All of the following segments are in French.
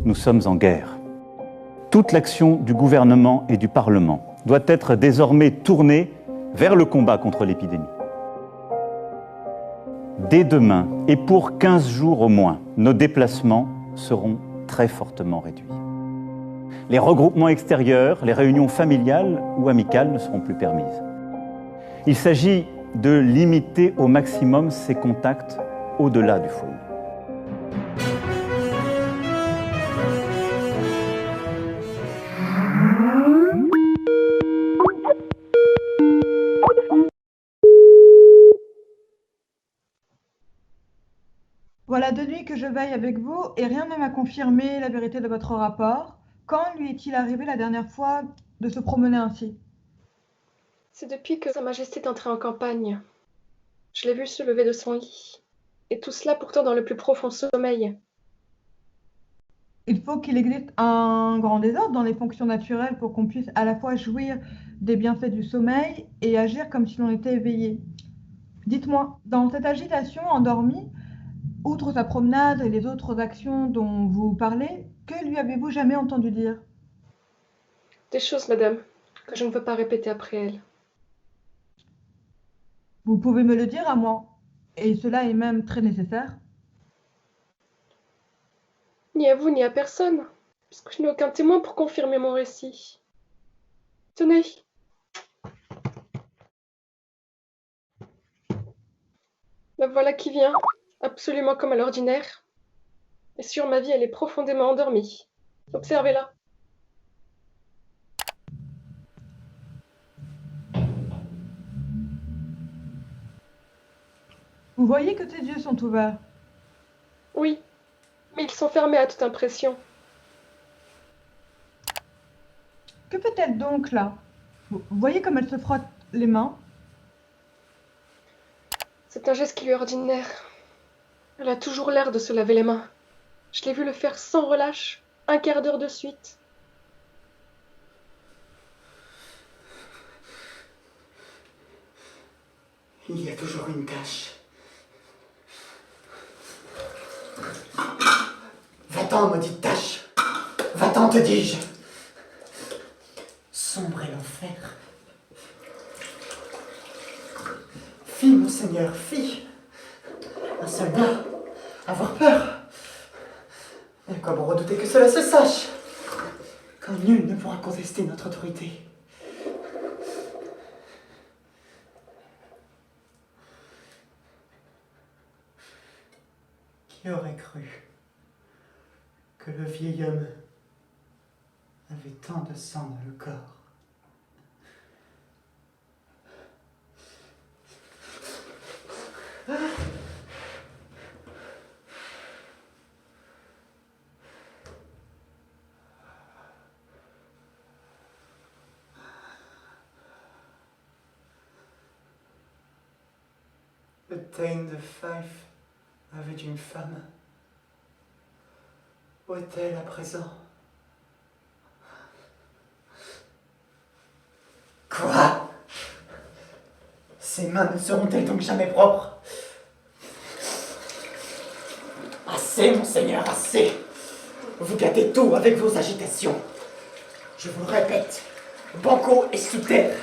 Nous sommes en guerre. Toute l'action du gouvernement et du Parlement doit être désormais tournée vers le combat contre l'épidémie. Dès demain, et pour 15 jours au moins, nos déplacements seront très fortement réduits. Les regroupements extérieurs, les réunions familiales ou amicales ne seront plus permises. Il s'agit de limiter au maximum ces contacts au-delà du foyer. Voilà 2 nuits que je veille avec vous et rien ne m'a confirmé la vérité de votre rapport. Quand lui est-il arrivé la dernière fois de se promener ainsi? C'est depuis que Sa Majesté est entrée en campagne. Je l'ai vu se lever de son lit. Et tout cela pourtant dans le plus profond sommeil. Il faut qu'il existe un grand désordre dans les fonctions naturelles pour qu'on puisse à la fois jouir des bienfaits du sommeil et agir comme si l'on était éveillé. Dites-moi, dans cette agitation endormie, outre sa promenade et les autres actions dont vous parlez, que lui avez-vous jamais entendu dire? Des choses, madame, que je ne veux pas répéter après elle. Vous pouvez me le dire à moi, et cela est même très nécessaire. Ni à vous, ni à personne, puisque je n'ai aucun témoin pour confirmer mon récit. Tenez, la voilà qui vient, absolument comme à l'ordinaire. Et sur ma vie, elle est profondément endormie. Observez-la. Vous voyez que ses yeux sont ouverts. Oui, mais ils sont fermés à toute impression. Que fait-elle donc là? Vous voyez comme elle se frotte les mains? C'est un geste qui lui est ordinaire. Elle a toujours l'air de se laver les mains. Je l'ai vu le faire sans relâche, un quart d'heure de suite. Il y a toujours une tache. Va-t'en, maudite tache. Va-t'en, te dis-je. Sombre est l'enfer. Fie, monseigneur, fie. Un soldat, avoir peur. Mais à quoi bon redouter que cela se sache, quand nul ne pourra contester notre autorité. Qui aurait cru que le vieil homme avait tant de sang dans le corps? Le Thane de Fife avait une femme. Où est-elle à présent? Quoi? Ses mains ne seront-elles donc jamais propres? Assez, monseigneur, assez! Vous gâtez tout avec vos agitations. Je vous le répète, Banco est sous terre.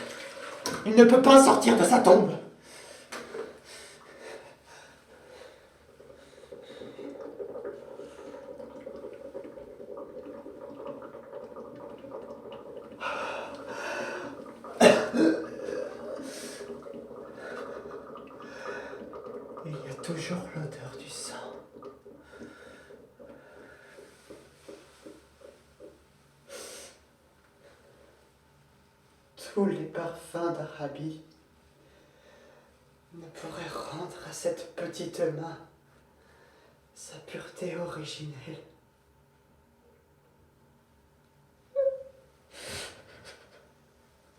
Il ne peut pas sortir de sa tombe. Il y a toujours l'odeur du sang. Tous les parfums d'Arabie ne pourraient rendre à cette petite main sa pureté originelle.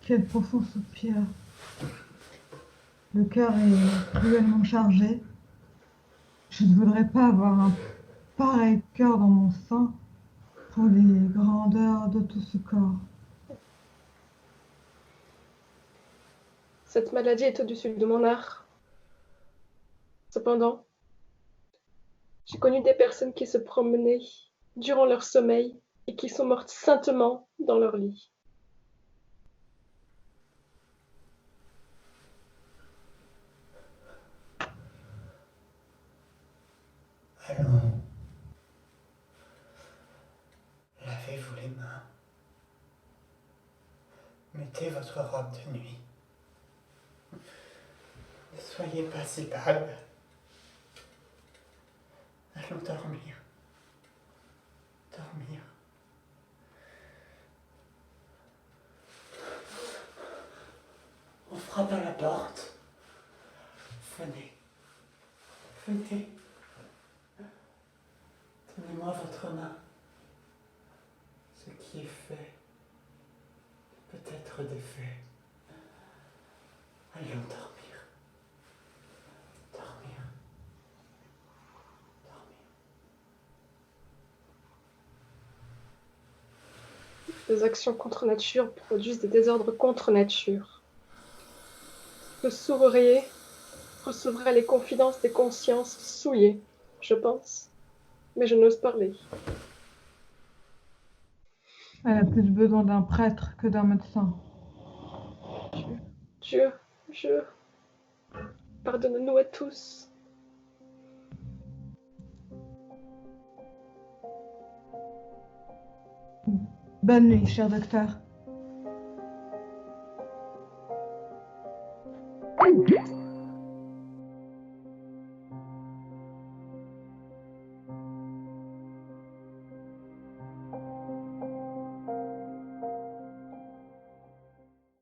Quel profond soupir. Le cœur est cruellement chargé. Je ne voudrais pas avoir un pareil cœur dans mon sein pour les grandeurs de tout ce corps. Cette maladie est au-dessus de mon art. Cependant, j'ai connu des personnes qui se promenaient durant leur sommeil et qui sont mortes saintement dans leur lit. Allons. Lavez-vous les mains. Mettez votre robe de nuit. Ne soyez pas si pâle. Allons dormir. Dormir. On frappe à la porte. Venez. Venez. Donnez-moi votre main. Ce qui est fait peut être défait. Allons dormir. Dormir. Dormir. Des actions contre nature produisent des désordres contre nature. Le sourd-oreiller recevrait les confidences des consciences souillées, je pense, mais je n'ose parler. Elle a plus besoin d'un prêtre que d'un médecin. Dieu, pardonne-nous à tous. Bonne nuit, cher docteur.